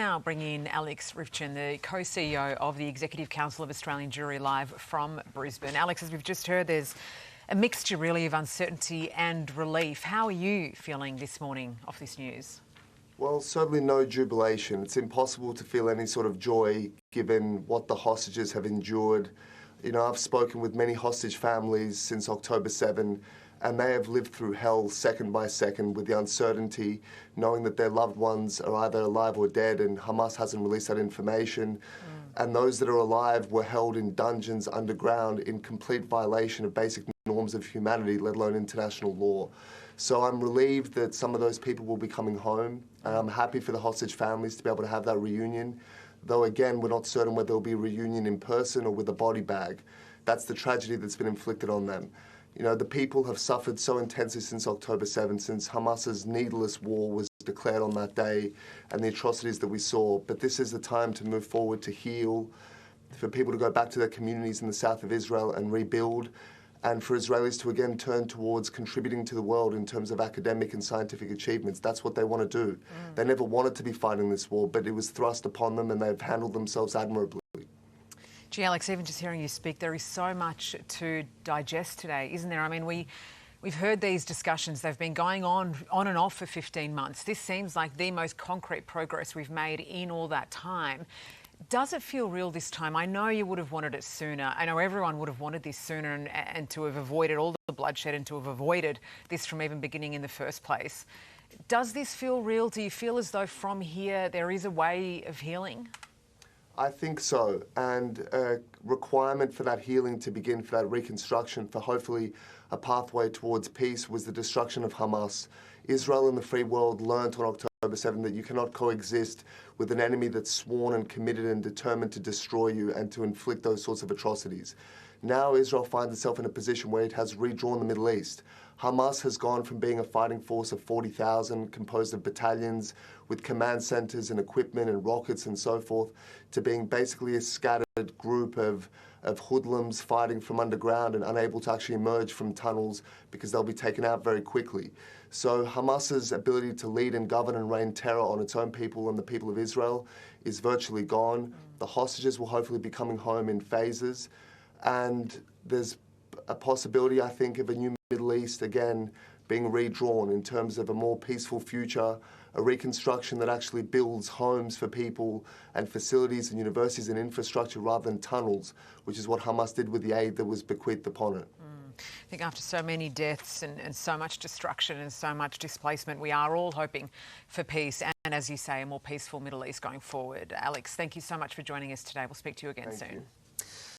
now bring in Alex Ryvchin, the co-CEO of the Executive Council of Australian Jewry, live from Brisbane. Alex, as we've just heard, there's a mixture really of uncertainty and relief. How are you feeling this morning off this news? Well, certainly no jubilation. It's impossible to feel any sort of joy given what the hostages have endured. You know, I've spoken with many hostage families since October 7, and they have lived through hell second by second with the uncertainty, knowing that their loved ones are either alive or dead, and Hamas hasn't released that information. And those that are alive were held in dungeons underground in complete violation of basic norms of humanity, let alone international law. So I'm relieved that some of those people will be coming home, and I'm happy for the hostage families to be able to have that reunion, though again, we're not certain whether there'll be a reunion in person or with a body bag. That's the tragedy that's been inflicted on them. You know, the people have suffered so intensely since October 7, since Hamas's needless war was declared on that day and the atrocities that we saw. But this is the time to move forward, to heal, for people to go back to their communities in the south of Israel and rebuild, and for Israelis to again turn towards contributing to the world in terms of academic and scientific achievements. That's what they want to do. They never wanted to be fighting this war, but it was thrust upon them, and they've handled themselves admirably. Gee, Alex, even just hearing you speak, there is so much to digest today, isn't there? I mean, we've heard these discussions. They've been going on and off for 15 months. This seems like the most concrete progress we've made in all that time. Does it feel real this time? I know you would have wanted it sooner. I know everyone would have wanted this sooner and to have avoided all the bloodshed and to have avoided this from even beginning in the first place. Does this feel real? Do you feel as though from here there is a way of healing? I think so, and a requirement for that healing to begin, for that reconstruction, for hopefully a pathway towards peace, was the destruction of Hamas. Israel and the free world learnt on October 7 that you cannot coexist with an enemy that's sworn and committed and determined to destroy you and to inflict those sorts of atrocities. Now Israel finds itself in a position where it has redrawn the Middle East. Hamas has gone from being a fighting force of 40,000 composed of battalions with command centers and equipment and rockets and so forth, to being basically a scattered group of hoodlums fighting from underground and unable to actually emerge from tunnels because they'll be taken out very quickly. So Hamas's ability to lead and govern and rain terror on its own people and the people of Israel is virtually gone. The hostages will hopefully be coming home in phases, and there's a possibility, I think, of a new Middle East again being redrawn in terms of a more peaceful future, a reconstruction that actually builds homes for people and facilities and universities and infrastructure rather than tunnels, which is what Hamas did with the aid that was bequeathed upon it. I think after so many deaths and so much destruction and so much displacement, we are all hoping for peace and, as you say, a more peaceful Middle East going forward. Alex, thank you so much for joining us today. We'll speak to you again soon.